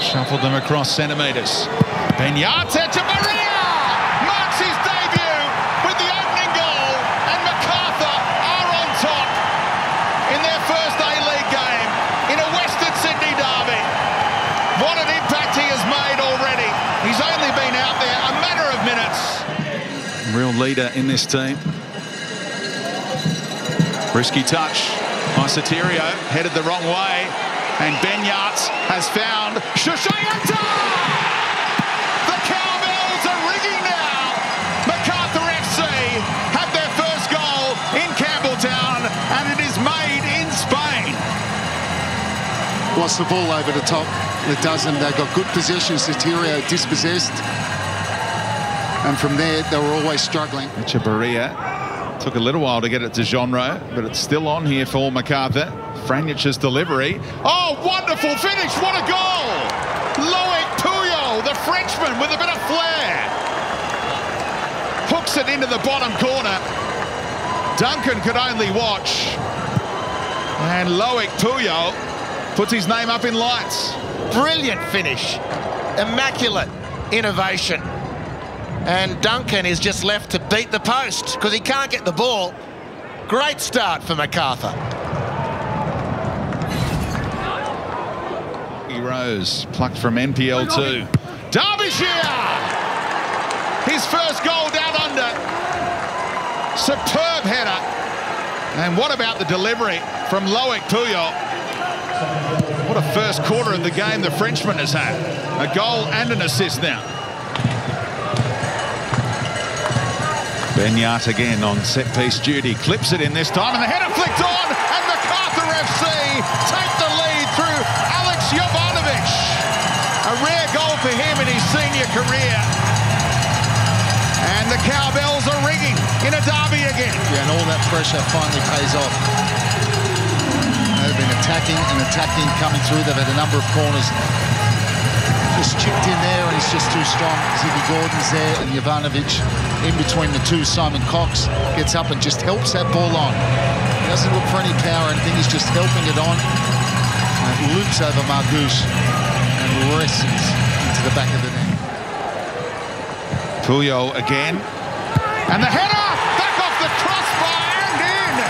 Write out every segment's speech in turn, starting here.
Shuffled them across centimetres. Benyata to Maria! Marks his debut with the opening goal, and Macarthur are on top in their first A-League game in a Western Sydney derby. What an impact he has made already. He's only been out there a matter of minutes. Real leader in this team. Risky touch by Soterio, headed the wrong way, and Benyat has found Shushayanta! The cowbells are ringing now. Macarthur FC have their first goal in Campbelltown, and it is made in Spain. Lost the ball over the top. It doesn't. They've got good possession. Soterio dispossessed, and from there they were always struggling. Echevarria took a little while to get it to Genre, but it's still on here for Macarthur. Franjić's delivery. Oh, wonderful finish. What a goal. Loic Puyol, the Frenchman, with a bit of flair. Hooks it into the bottom corner. Duncan could only watch. And Loic Puyol puts his name up in lights. Brilliant finish. Immaculate innovation. And Duncan is just left to beat the post because he can't get the ball. Great start for Macarthur. He rose, plucked from NPL2. Derbyshire! His first goal down under. Superb header. And what about the delivery from Loic Puyol? What a first quarter of the game the Frenchman has had. A goal and an assist now. Benyat again on set-piece duty, clips it in this time, and the header flicked on, and Macarthur FC take the lead through Alex Jovanovic. A rare goal for him in his senior career. And the cowbells are ringing in a derby again. Yeah, and all that pressure finally pays off. They've been attacking and attacking, coming through. They've had a number of corners. Just chipped in there, and he's just too strong. Ziggy Gordon's there, and Jovanovic in between the two. Simon Cox gets up and just helps that ball on. He doesn't look for any power or anything, he's just helping it on. And it loops over Margouche and rests into the back of the net. Puyol again. And the header! Back off the crossbar and in!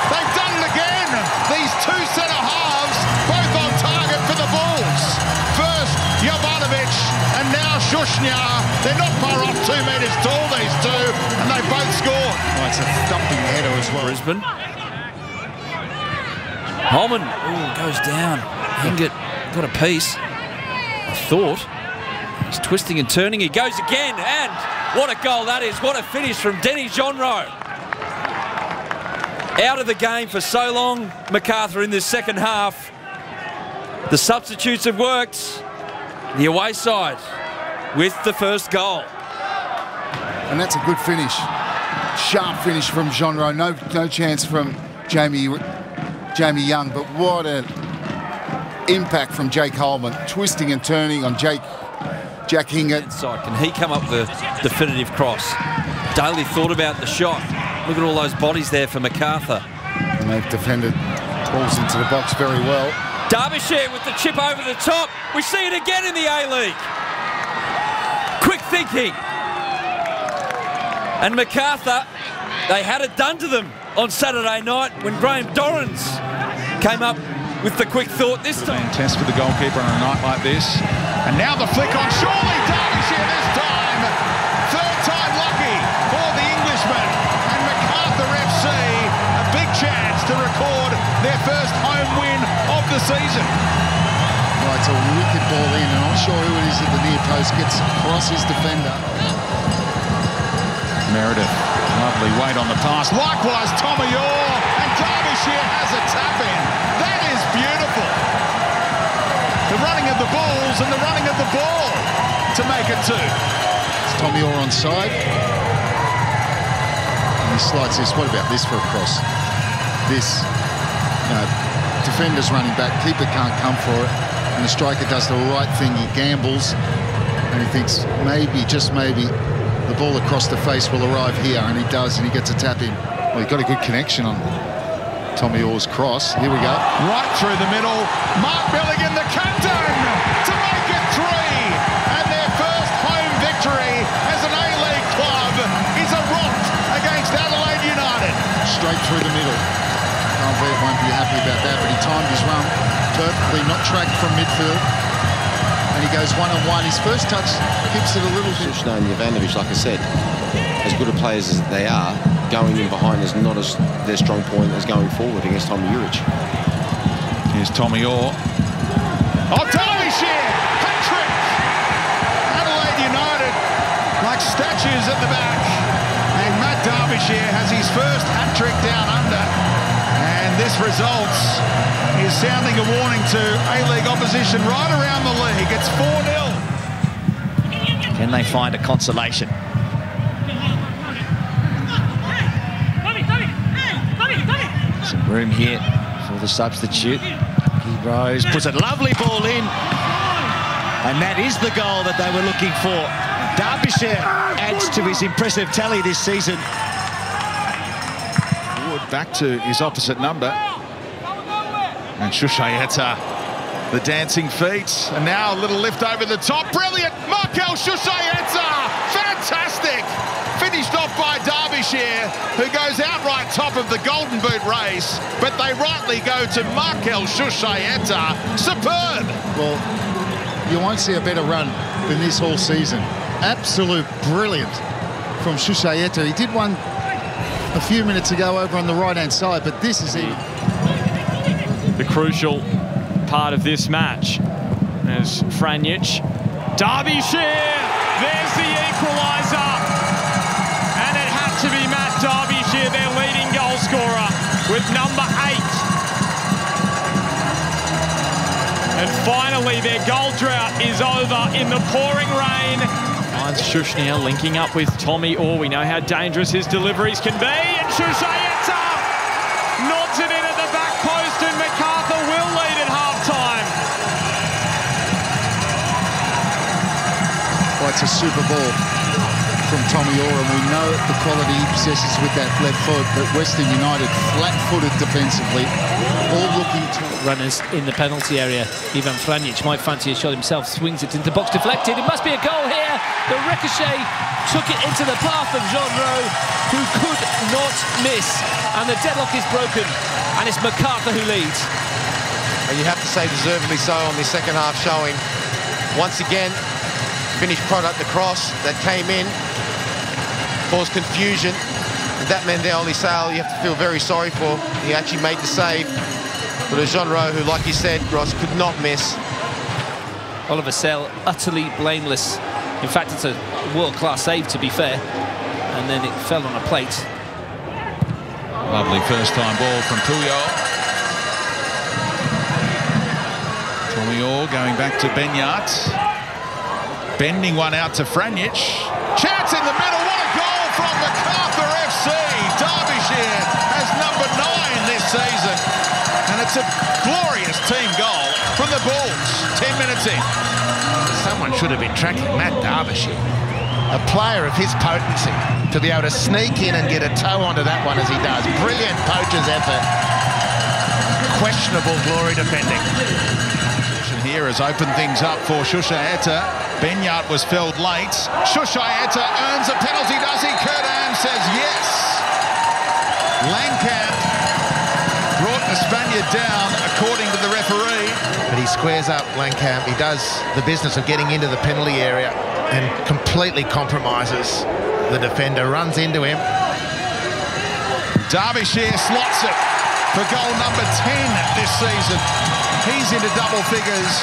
They've done it again! These two centre-halves, both on target for the Bulls. First, Jovanovic, and now Shushnya. They're not far off 2 metres tall, these two, and they both scored. Oh, it's a thumping header as well. Brisbane. Holman goes down. Hingett got a piece. I thought. He's twisting and turning. He goes again, and what a goal that is. What a finish from Denny Jonro. Out of the game for so long, Macarthur, in this second half. The substitutes have worked. The away side with the first goal. And that's a good finish. Sharp finish from Jonro. No chance from Jamie Young, but what an impact from Jake Holman. Twisting and turning on Jack Hingett. Inside, can he come up with a definitive cross? Daly thought about the shot. Look at all those bodies there for Macarthur. And they've defended balls into the box very well. Derbyshire with the chip over the top. We see it again in the A-League. Quick thinking. And Macarthur, they had it done to them on Saturday night when Graham Dorrans came up with the quick thought this time. Test for the goalkeeper on a night like this. And now the flick on, surely Derbyshire this time. Third time lucky for the Englishman. And Macarthur FC, a big chance to record their first home win of the season. Right, it's a wicked ball in, and I'm not sure who it is at the near post. Gets across his defender. Meredith, lovely weight on the pass. Likewise, Tommy Orr, and Derbyshire has a tap in. That is beautiful. The running of the Bulls and the running of the ball to make it 2. It's Tommy Orr on side. And he slides this. What about this for a cross? This, defender's running back, keeper can't come for it, and the striker does the right thing. He gambles, and he thinks maybe, just maybe, the ball across the face will arrive here, and he does, and he gets a tap in. Well, he got a good connection on Tommy Orr's cross. Here we go. Right through the middle. Mark Milligan, the captain, to make it straight through the middle. Albert won't be happy about that, but he timed his run perfectly, not tracked from midfield. And he goes one-on-one. His first touch keeps it a little bit. Sushna and Jovanovic, like I said, as good a players as they are, going in behind is not as their strong point as going forward against Tommy Juric. Here's Tommy Orr. Oh, Derbyshire! Hat-trick! Adelaide United, like statues at the back. And Matt Derbyshire has his first hat-trick down under. And this result is sounding a warning to A-League opposition right around the league. It's 4-0. Can they find a consolation? Some room here for the substitute. He Rose puts a lovely ball in. And that is the goal that they were looking for. Derbyshire adds to his impressive tally this season. Forward back to his opposite number. And Shushayeta, the dancing feet. And now a little lift over the top. Brilliant! Markel Shushayeta! Fantastic! Finished off by Derbyshire, who goes outright top of the Golden Boot race. But they rightly go to Markel Shushayeta. Superb! Well, you won't see a better run than this all season. Absolute brilliant from Shushayeta. He did one a few minutes ago over on the right-hand side, but this is it. The crucial part of this match as Franjic. Derbyshire, there's the equaliser. And it had to be Matt Derbyshire, their leading goal scorer, with number 8. And finally, their goal drought is over in the pouring rain. Finds Shushnia linking up with Tommy Orr. We know how dangerous his deliveries can be. And Shushayeta nods it in at the back post, and Macarthur will lead at half-time. Well, it's a super ball from Tommy Orr, and we know the quality he possesses with that left foot, but Western United flat-footed defensively, all looking to... Runners in the penalty area. Ivan Franjic might fancy a shot himself, swings it into box deflected. It must be a goal here. The ricochet took it into the path of Jean Rowe, who could not miss. And the deadlock is broken, and it's Macarthur who leads. And you have to say deservedly so on the second half showing. Once again, finished product, the cross that came in, caused confusion. And that man there, Ollie Sale, you have to feel very sorry for. He actually made the save. But it was Jean Rowe who, like you said, Ross, could not miss. Oliver Sale, utterly blameless. In fact, it's a world-class save, to be fair. And then it fell on a plate. Lovely first-time ball from Puyol. Tommy Orr going back to Benyat. Bending one out to Franjic. Chance in the middle. What a goal from Macarthur FC. Derbyshire has number 9 this season. And it's a glorious team goal from the Bulls. 10 minutes in. Someone should have been tracking Matt Derbyshire. A player of his potency to be able to sneak in and get a toe onto that one as he does. Brilliant poacher's effort. Questionable glory defending. Here has opened things up for Shushayeta. Benyat was felled late. Shushayeta earns a penalty, does he? Curdan says yes. Langkamp brought the Spaniard down, according to the referee. But he squares up Langkamp. He does the business of getting into the penalty area and completely compromises the defender. Runs into him. Derbyshire slots it for goal number 10 this season. He's into double figures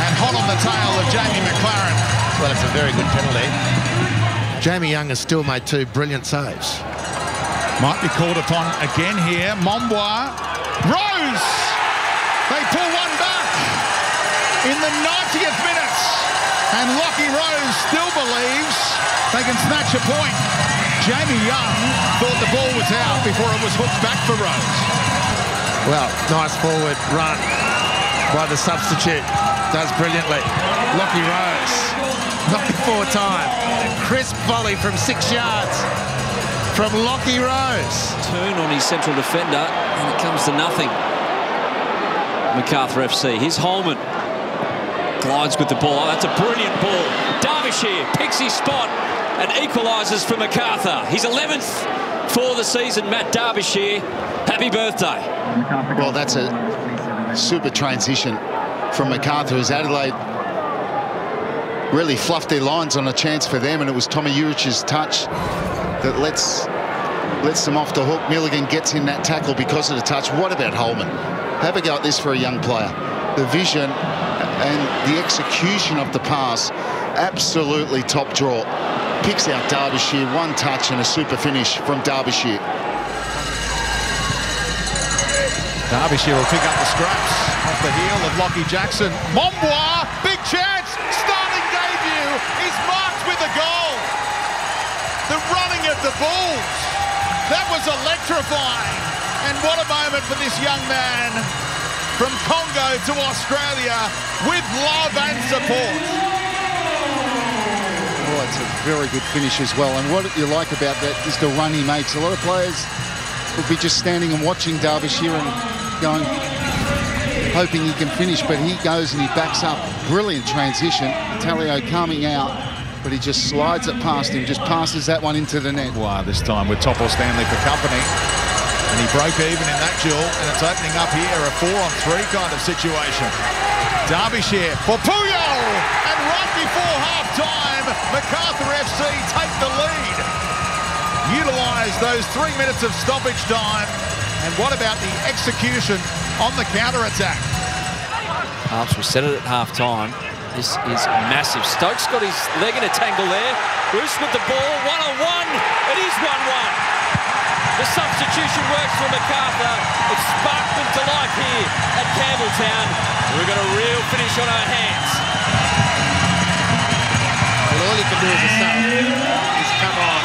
and hot on the tail of Jamie McLaren. Well, it's a very good penalty. Jamie Young has still made 2 brilliant saves. Might be called upon again here. Mombois. Rose! They pull one back in the 90th minute. And Lockie Rose still believes they can snatch a point. Jamie Young thought the ball was out before it was hooked back for Rose. Well, nice forward run by the substitute. Does brilliantly. Lockie Rose, not before time. A crisp volley from 6 yards from Lockie Rose. Turn on his central defender, and it comes to nothing. Macarthur FC. Here's Holman. Glides with the ball. Oh, that's a brilliant ball. Derbyshire picks his spot and equalises for Macarthur. His 11th for the season, Matt Derbyshire. Happy birthday. Well, that's a super transition from Macarthur, as Adelaide really fluffed their lines on a chance for them, and it was Tommy Urich's touch that lets them off the hook. Milligan gets in that tackle because of the touch. What about Holman? Have a go at this for a young player. The vision and the execution of the pass, absolutely top draw. Picks out Derbyshire, one touch and a super finish from Derbyshire. Derbyshire will pick up the scraps off the heel of Lockie Jackson. Mombois, big chance, starting debut. He's marked with a goal. The running of the Bulls, that was electrifying. And what a moment for this young man from Congo to Australia with love and support. Oh, it's a very good finish as well. And what you like about that is the run he makes. A lot of players will be just standing and watching Derbyshire and going, hoping he can finish, but he goes and he backs up. Brilliant transition. Talio coming out, but he just slides it past him, just passes that one into the net. Wow, this time with Topo Stanley for company. And he broke even in that duel, and it's opening up here a 4-on-3 kind of situation. Derbyshire for Puyo, and right before half-time, Macarthur FC take the lead. Utilise those 3 minutes of stoppage time. And what about the execution on the counter-attack? Harps, we said it at half-time. This is massive. Stokes got his leg in a tangle there. Bruce with the ball, one-on-one. It is 1-1. The substitution works for Macarthur. It's sparked them to life here at Campbelltown. We've got a real finish on our hands. Well, all you can do as a sub is come on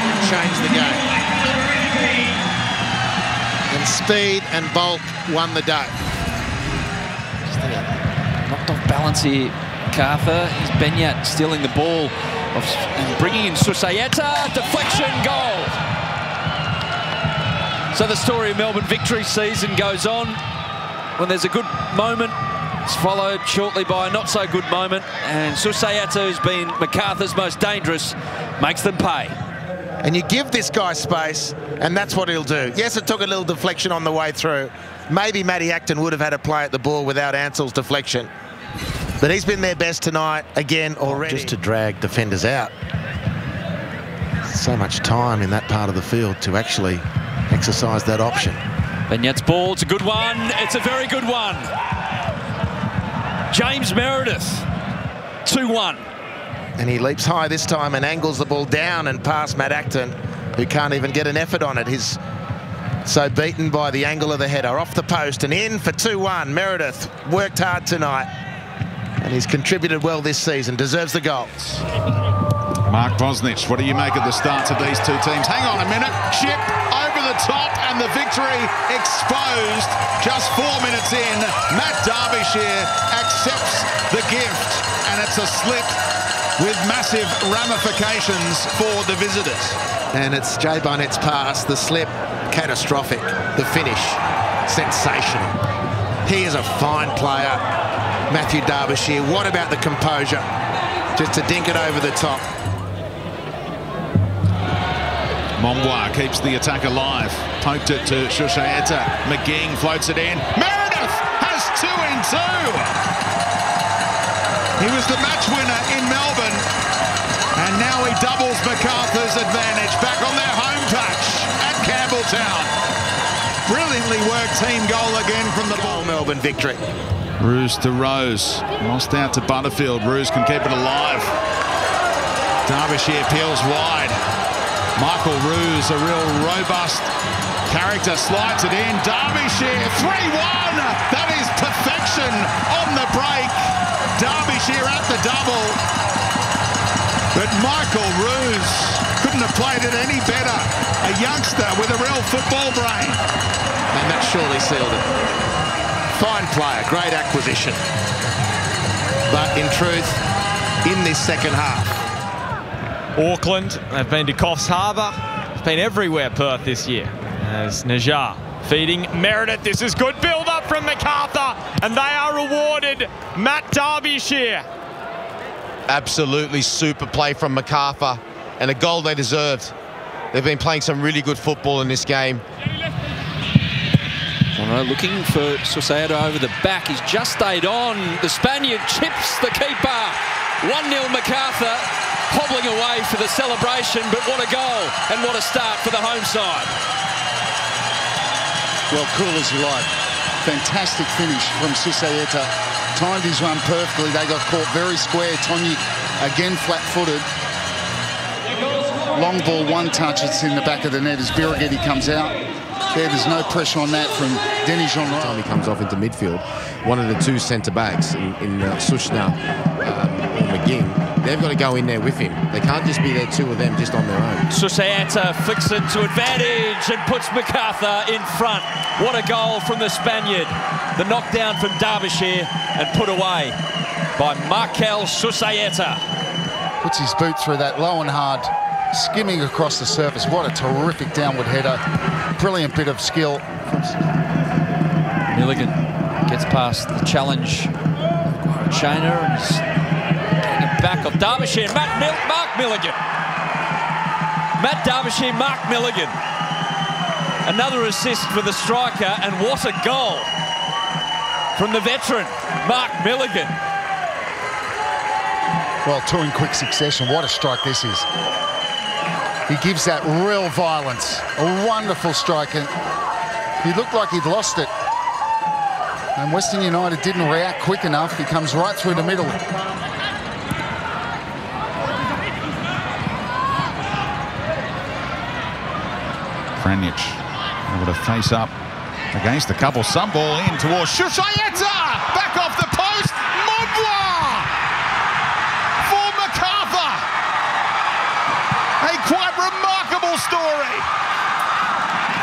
and change the game. And speed and bulk won the day. Knocked off balance here, Macarthur. He's Benyat stealing the ball and bringing in Susayeta. Deflection, goal. So the story of Melbourne victory season goes on. When there's a good moment, it's followed shortly by a not-so-good moment. And Susayeta, who's been Macarthur's most dangerous, makes them pay. And you give this guy space, and that's what he'll do. Yes, it took a little deflection on the way through. Maybe Matty Acton would have had a play at the ball without Ansell's deflection. But he's been their best tonight, again, already. Just to drag defenders out. So much time in that part of the field to actually exercise that option. Benyat's ball, it's a good one. It's a very good one. James Meredith, 2-1. And he leaps high this time and angles the ball down and past Matt Acton, who can't even get an effort on it. He's so beaten by the angle of the header. Off the post and in for 2-1. Meredith worked hard tonight. And he's contributed well this season. Deserves the goal. Mark Bosnich, what do you make of the starts of these two teams? Hang on a minute. Chip over the top and the victory exposed. Just 4 minutes in, Matt Derbyshire accepts the gift, and it's a slip with massive ramifications for the visitors. And it's Jay Barnett's pass, the slip, catastrophic. The finish, sensational. He is a fine player, Matthew Derbyshire. What about the composure? Just to dink it over the top. Mombois keeps the attack alive. Poked it to Susayeta. McGing floats it in. Meredith has 2 in 2. He was the match winner in Melbourne. And now he doubles Macarthur's advantage back on their home patch at Campbelltown. Brilliantly worked team goal again from the ball. Melbourne victory. Roos to Rose. Lost out to Butterfield. Roos can keep it alive. Derbyshire peels wide. Michael Roos, a real robust character, slides it in. Derbyshire 3-1. That is perfection on the break. Derbyshire at the double. But Michael Roos couldn't have played it any better. A youngster with a real football brain. And that surely sealed it. Fine player, great acquisition. But in truth, in this second half, Auckland, they've been to Coffs Harbour. It's been everywhere, Perth, this year. As Najar feeding Meredith. This is good build-up from Macarthur, and they are rewarded. Matt Derbyshire. Absolutely super play from Macarthur, and a goal they deserved. They've been playing some really good football in this game. Looking for Susaeta over the back. He's just stayed on. The Spaniard chips the keeper. 1-0 Macarthur, hobbling away for the celebration, but what a goal and what a start for the home side. Well, cool as you like. Fantastic finish from Susaeta. Timed his run perfectly. They got caught very square. Tonyi again flat-footed. Long ball, one touch. It's in the back of the net as Birighitti comes out. There's no pressure on that from Denny Jean-Roy. Time he comes off into midfield, one of the two centre-backs in Sushna or McGinn, they've got to go in there with him. They can't just be there, two of them just on their own. Susaeta flicks it to advantage and puts Macarthur in front. What a goal from the Spaniard. The knockdown from Derbyshire and put away by Markel Susaeta. Puts his boot through that low and hard, skimming across the surface. What a terrific downward header. Brilliant bit of skill. Milligan gets past the challenge. Chainer and he's getting it back off Derbyshire. Mark Milligan. Matt Derbyshire, Mark Milligan. Another assist for the striker, and what a goal from the veteran, Mark Milligan. Well, two in quick succession. What a strike this is. He gives that real violence. A wonderful strike. And he looked like he'd lost it. And Western United didn't react quick enough. He comes right through the middle. Franjic able to face up against the couple. Some ball in towards Susaeta. Back off the post. Montblanc for Macarthur. A quite remarkable story.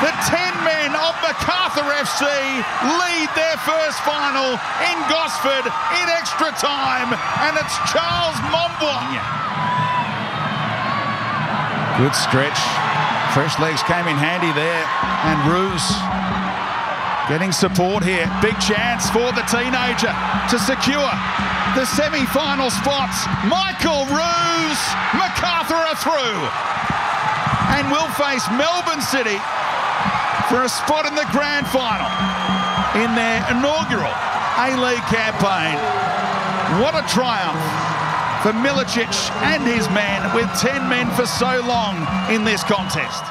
The 10 men of Macarthur FC lead their first final in Gosford in extra time, and it's Charles Montblanc. Good stretch. Fresh legs came in handy there, and Roos getting support here. Big chance for the teenager to secure the semi-final spots. Michael Roos, Macarthur are through, and will face Melbourne City for a spot in the grand final in their inaugural A-League campaign. What a triumph for Milicic and his men, with 10 men for so long in this contest.